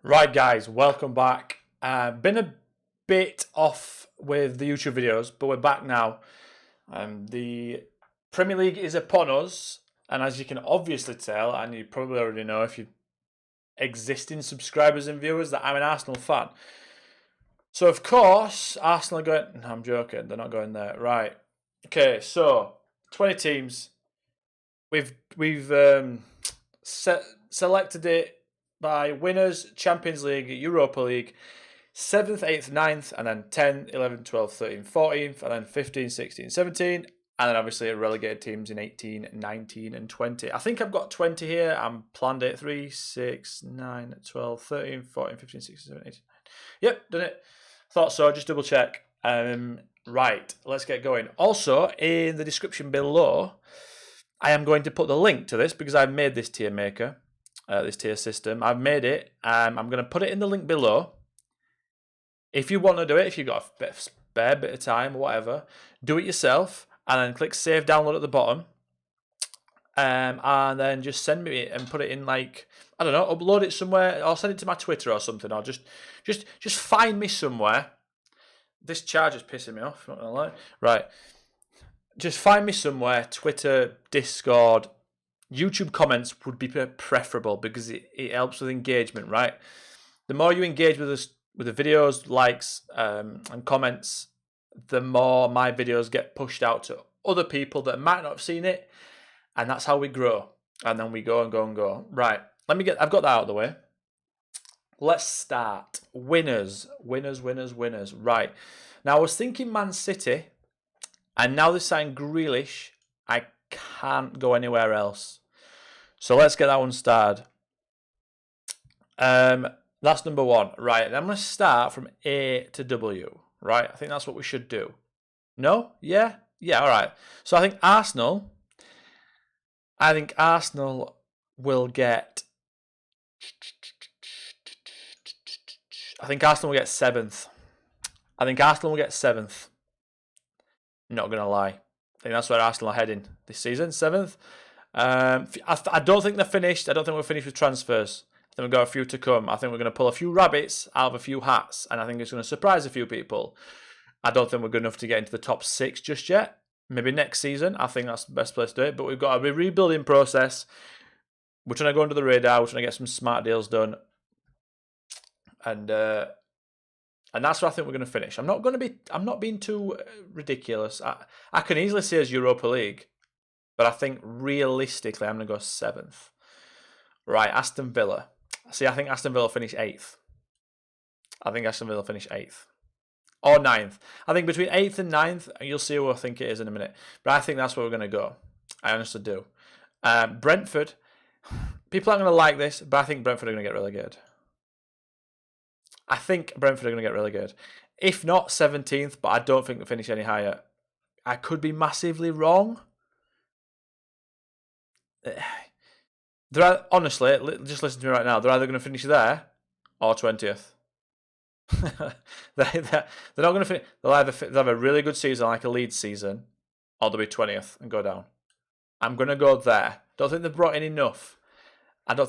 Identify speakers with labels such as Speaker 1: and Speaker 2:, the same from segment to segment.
Speaker 1: Right, guys, welcome back. Been a bit off with the YouTube videos, but we're back now. The Premier League is upon us, and as you can obviously tell, and you probably already know if you existing subscribers and viewers, that I'm an Arsenal fan. So of course, Arsenal are going. No, I'm joking. They're not going there. Right. Okay. So 20 teams. We've selected it by winners, Champions League, Europa League, 7th, 8th, 9th, and then 10, 11, 12, 13, 14th, and then 15, 16, 17, and then obviously relegated teams in 18, 19, and 20. I think I've got 20 here. I'm planned it 3, 6, 9, 12, 13, 14, 15, 16, 17, 18. Yep, done it. Thought so, just double check. Right, let's get going. Also, in the description below, I am going to put the link to this because I've made this tier maker, this tier system. I've made it. I'm going to put it in the link below. If you want to do it, if you've got a spare bit of time or whatever, do it yourself and then click save download at the bottom. And then just send me it and put it in, like, I don't know, upload it somewhere or send it to my Twitter or something, or just find me somewhere. This charger's pissing me off, not gonna lie. Right. Just find me somewhere, Twitter, Discord, YouTube comments would be preferable because it helps with engagement, right? The more you engage with us with the videos, likes, and comments, the more my videos get pushed out to other people that might not have seen it, and that's how we grow. And then we go and go and go. Right, I've got that out of the way. Let's start. Winners. Right. Now I was thinking Man City, and now they signed Grealish. I can't go anywhere else. So let's get that one started. That's number one. Right, I'm going to start from A to W. Right, I think that's what we should do. No? Yeah? Yeah, all right. So I think Arsenal will get... I think Arsenal will get 7th. Not going to lie. I think that's where Arsenal are heading this season, 7th. I don't think they're finished. I don't think we're finished with transfers. I think we've got a few to come. I think we're going to pull a few rabbits out of a few hats, and I think it's going to surprise a few people. I don't think we're good enough to get into the top 6 just yet. Maybe next season. I think that's the best place to do it. But we've got a rebuilding process. We're trying to go under the radar. We're trying to get some smart deals done. And that's where I think we're going to finish. I'm not being too ridiculous. I can easily say as Europa League, but I think realistically I'm going to go 7th. Right, Aston Villa. See, I think Aston Villa finish 8th. Or 9th. I think between 8th and 9th, you'll see who I think it is in a minute. But I think that's where we're going to go. I honestly do. Brentford. People aren't going to like this, but I think Brentford are going to get relegated. If not 17th, but I don't think they'll finish any higher. I could be massively wrong. Honestly, just listen to me right now. They're either going to finish there or 20th. they're not going to finish. They'll have a really good season, like a Leeds season, or they'll be 20th and go down. I'm going to go there. Don't think they've brought in enough. That's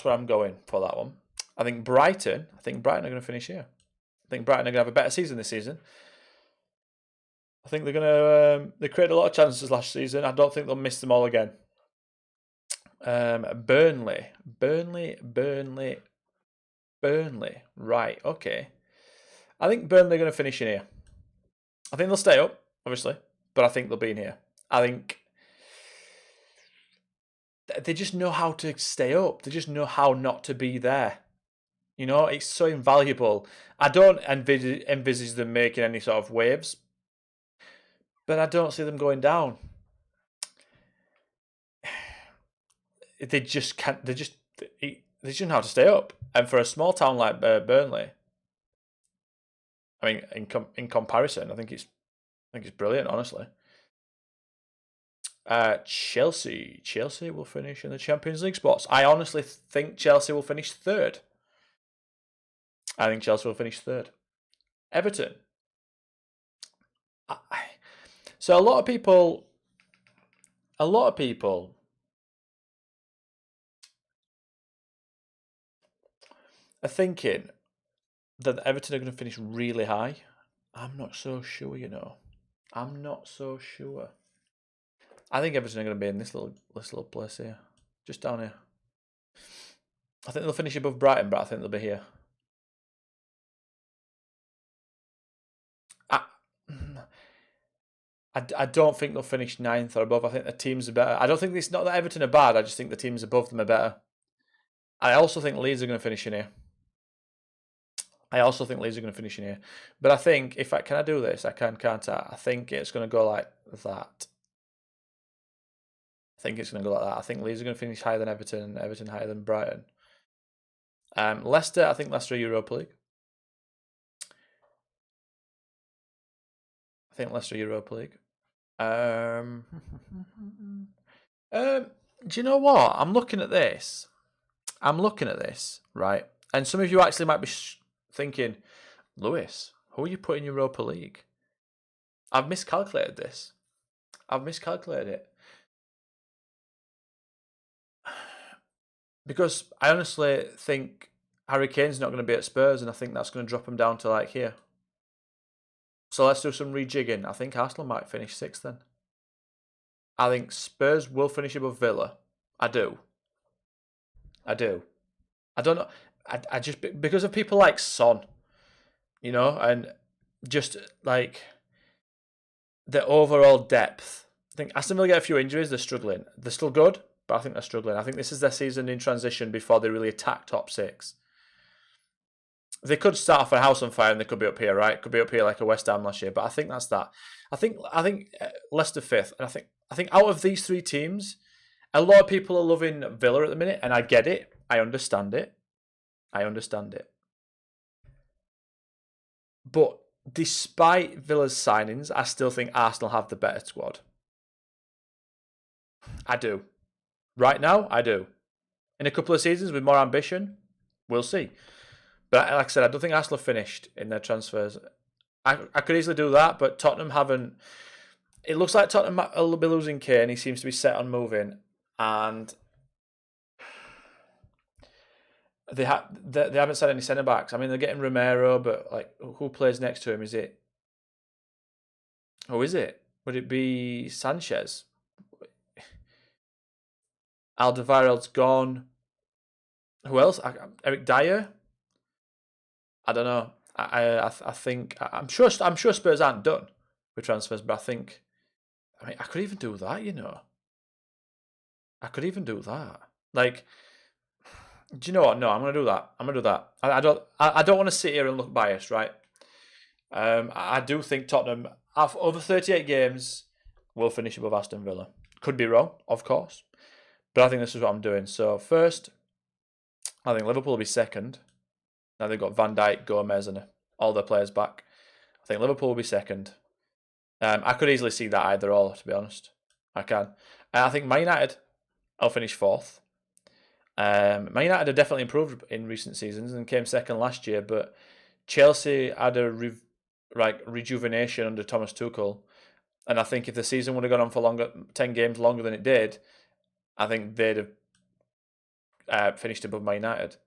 Speaker 1: where I'm going for that one. I think Brighton are going to finish here. I think Brighton are going to have a better season this season. I think they're going to... they created a lot of chances last season. I don't think they'll miss them all again. Burnley. Right, okay. I think Burnley are going to finish in here. I think they'll stay up, obviously, but I think they'll be in here. I think they just know how to stay up. They just know how not to be there. You know, it's so invaluable. I don't envisage them making any sort of waves, but I don't see them going down. They just can't. They just know how to stay up. And for a small town like Burnley, I mean, in comparison, I think it's brilliant, honestly. Chelsea will finish in the Champions League spots. I honestly think Chelsea will finish 3rd. Everton. So a lot of people are thinking that Everton are going to finish really high. I'm not so sure, you know. I'm not so sure. I think Everton are going to be in this little place here, just down here. I think they'll finish above Brighton, but I think they'll be here. I don't think they'll finish 9th or above. I think the teams are better. I don't think it's not that Everton are bad. I just think the teams above them are better. I also think Leeds are going to finish in here. But I think can I do this? I can, can't I? I think it's going to go like that. I think Leeds are going to finish higher than Everton, and Everton higher than Brighton. Leicester, I think Leicester are Europa League. Do you know what? I'm looking at this, right? And some of you actually might be thinking, Lewis, who are you putting in Europa League? I've miscalculated this. It. Because I honestly think Harry Kane's not going to be at Spurs, and I think that's going to drop him down to like here. So let's do some rejigging. I think Arsenal might finish 6th then. I think Spurs will finish above Villa. I do. I don't know. I just, because of people like Son, you know, and just like the overall depth. I think Aston Villa get a few injuries. They're struggling. They're still good, but I think they're struggling. I think this is their season in transition before they really attack top 6. They could start off a house on fire and they could be up here, right? Could be up here like a West Ham last year. But I think that's that. I think Leicester 5th, and I think out of these 3 teams, a lot of people are loving Villa at the minute, and I get it. I understand it. But despite Villa's signings, I still think Arsenal have the better squad. I do. Right now, I do. In a couple of seasons with more ambition, we'll see. But like I said, I don't think Arsenal finished in their transfers. I could easily do that, but Tottenham haven't. It looks like Tottenham will be losing Kane. He seems to be set on moving, and they haven't said any centre backs. I mean, they're getting Romero, but like, who plays next to him? Is it? Who is it? Would it be Sanchez? Alderweireld's gone. Who else? Eric Dyer. I don't know. I think I'm sure Spurs aren't done with transfers, but I could even do that. You know, I could even do that. Like, do you know what? No, I'm gonna do that. I don't want to sit here and look biased, right? I do think Tottenham, over 38 games, will finish above Aston Villa. Could be wrong, of course, but I think this is what I'm doing. So first, I think Liverpool will be second. Now they've got Van Dijk, Gomez, and all their players back. I think Liverpool will be second. I could easily see that either or, to be honest. I can. I think Man United will finish 4th. Man United have definitely improved in recent seasons and came second last year, but Chelsea had a rejuvenation under Thomas Tuchel, and I think if the season would have gone on for longer, 10 games longer than it did, I think they'd have finished above Man United.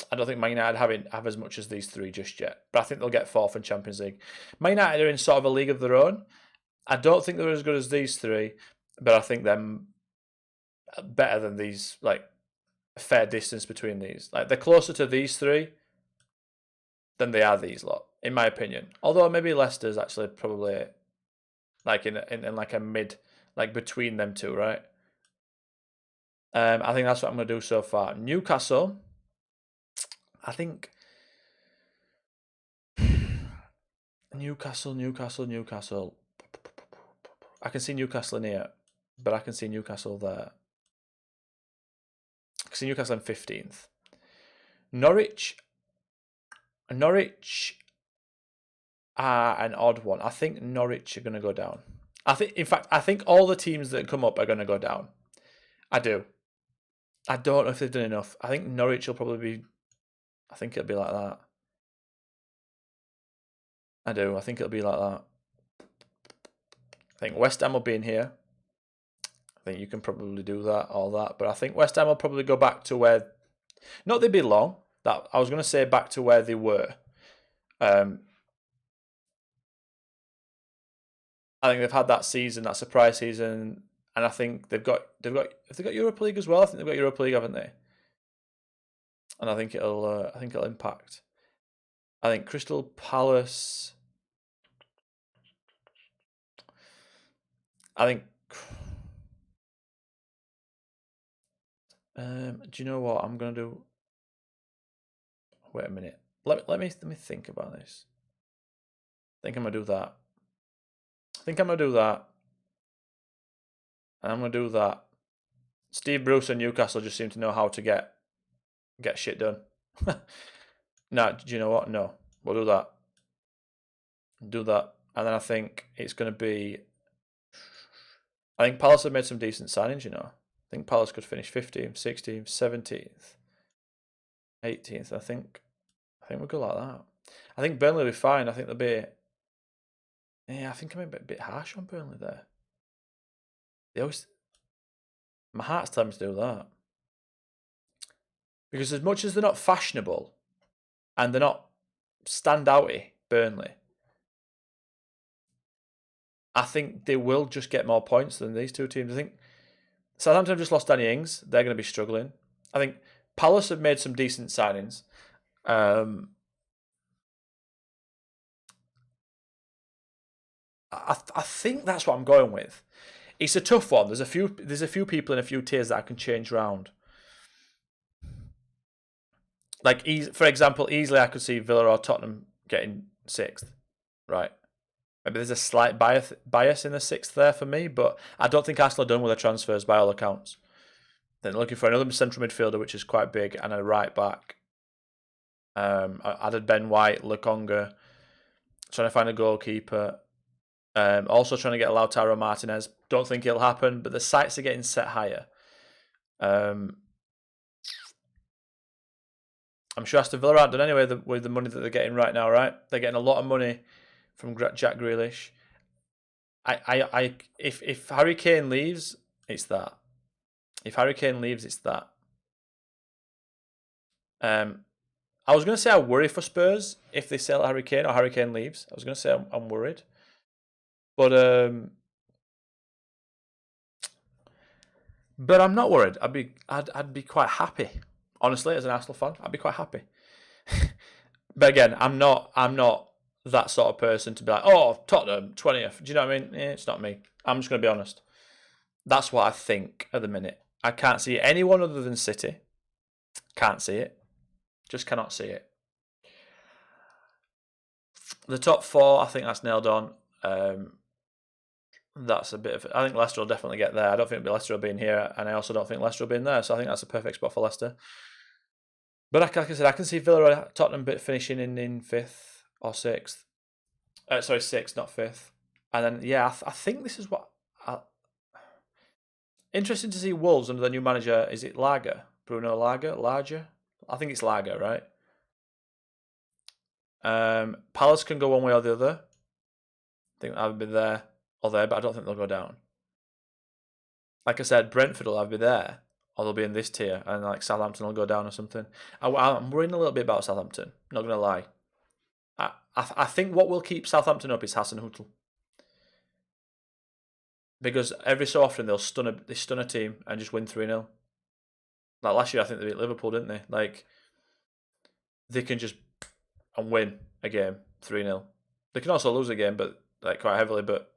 Speaker 1: I don't think Man United have as much as these 3 just yet, but I think they'll get 4th in Champions League. Man United are in sort of a league of their own. I don't think they're as good as these 3, but I think they're better than these, like, a fair distance between these. Like, they're closer to these 3 than they are these lot, in my opinion. Although maybe Leicester's actually probably like in like a mid, like between them 2, right? I think that's what I'm going to do so far. Newcastle, I think Newcastle. I can see Newcastle in here, but I can see Newcastle there. I can see Newcastle in 15th. Norwich are an odd one. I think Norwich are going to go down. I think all the teams that come up are going to go down. I do. I don't know if they've done enough. I think Norwich will probably be. I think it'll be like that. I do. I think it'll be like that. I think West Ham will be in here. I think you can probably do that, all that. But I think West Ham will probably go back to where Not they belong. That I was going to say back to where they were. I think they've had that season, that surprise season, and I think they've got Europa League as well. I think they've got Europa League, haven't they? And I think it'll impact. I think Crystal Palace. I think. Do you know what I'm gonna do? Wait a minute. Let me think about this. I think I'm gonna do that. And I'm gonna do that. Steve Bruce and Newcastle just seem to know how to get shit done. No, do you know what? No, we'll do that. And then I think it's going to be. I think Palace have made some decent signings. I think Palace could finish 15th, 16th, 17th, 18th. I think we'll go like that. I think Burnley will be fine. I think they'll be. Yeah, I think I'm a bit harsh on Burnley there. My heart's telling me to do that. Because as much as they're not fashionable and they're not standouty, Burnley, I think they will just get more points than these two teams. I think Southampton have just lost Danny Ings. They're going to be struggling. I think Palace have made some decent signings. I think that's what I'm going with. It's a tough one. There's a few people in a few tiers that I can change around. Like, for example, easily I could see Villa or Tottenham getting 6th, right? Maybe there's a slight bias in the 6th there for me, but I don't think Arsenal are done with their transfers by all accounts. They're looking for another central midfielder, which is quite big, and a right back. I added Ben White, Lokonga, trying to find a goalkeeper. Also trying to get Lautaro Martinez. Don't think it'll happen, but the sights are getting set higher. I'm sure Aston Villa aren't done anyway with the money that they're getting right now, right? They're getting a lot of money from Jack Grealish. If Harry Kane leaves, it's that. If Harry Kane leaves, it's that. I was going to say I worry for Spurs if they sell Harry Kane or Harry Kane leaves. I was going to say I'm worried, but I'm not worried. I'd be quite happy, honestly, as an Arsenal fan. I'd be quite happy. But again, I'm not that sort of person to be like, oh, Tottenham 20th. Do you know what I mean? It's not me. I'm just going to be honest. That's what I think at the minute. I can't see anyone other than City. Can't see it. Just cannot see it. The top 4, I think that's nailed on. That's a bit of. I think Leicester will definitely get there. I don't think Leicester will be in here, and I also don't think Leicester will be in there. So I think that's a perfect spot for Leicester. But like I said, I can see Villa or Tottenham finishing in 5th or 6th. Sorry, 6th, not 5th. And then yeah, I think this is what. Interesting to see Wolves under the new manager. Is it Lager? Bruno Lager? Larger? I think it's Lager, right? Palace can go one way or the other. I think I'll be there or there, but I don't think they'll go down. Like I said, Brentford will either be there or they'll be in this tier, and like Southampton will go down or something. I'm worrying a little bit about Southampton. Not gonna lie. I think what will keep Southampton up is Hassan Hüttl. Because every so often they stun a team and just win 3-0. Like last year, I think they beat Liverpool, didn't they? Like they can just and win a game 3-0. They can also lose a game, but like quite heavily. But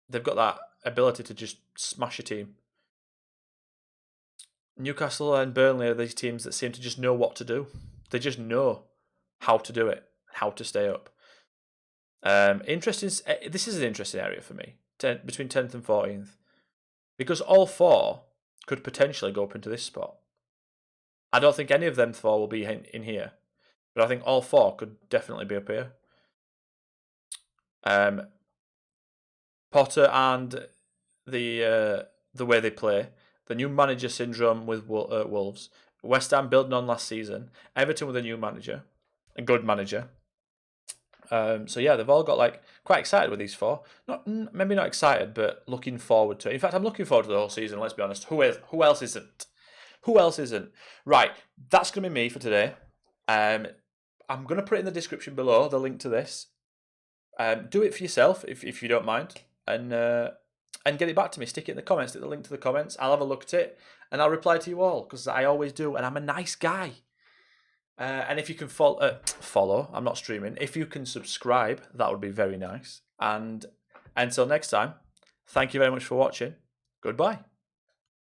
Speaker 1: they've got that ability to just smash a team. Newcastle and Burnley are these teams that seem to just know what to do. They just know how to do it, how to stay up. Interesting. This is an interesting area for me. Between 10th and 14th, because all 4 could potentially go up into this spot. I don't think any of them 4 will be in here, but I think all 4 could definitely be up here. Potter and the way they play, the new manager syndrome with Wolves, West Ham building on last season, Everton with a new manager, a good manager. So yeah, they've all got like quite excited with these 4. Maybe not excited, but looking forward to it. In fact, I'm looking forward to the whole season. Let's be honest. Who else isn't? Who else isn't? Right, that's going to be me for today. I'm going to put it in the description below, the link to this. Do it for yourself if you don't mind, and get it back to me. Stick it in the comments. Stick the link to the comments. I'll have a look at it, and I'll reply to you all, because I always do, and I'm a nice guy. And if you can follow, I'm not streaming. If you can subscribe, that would be very nice. And until next time, thank you very much for watching. Goodbye.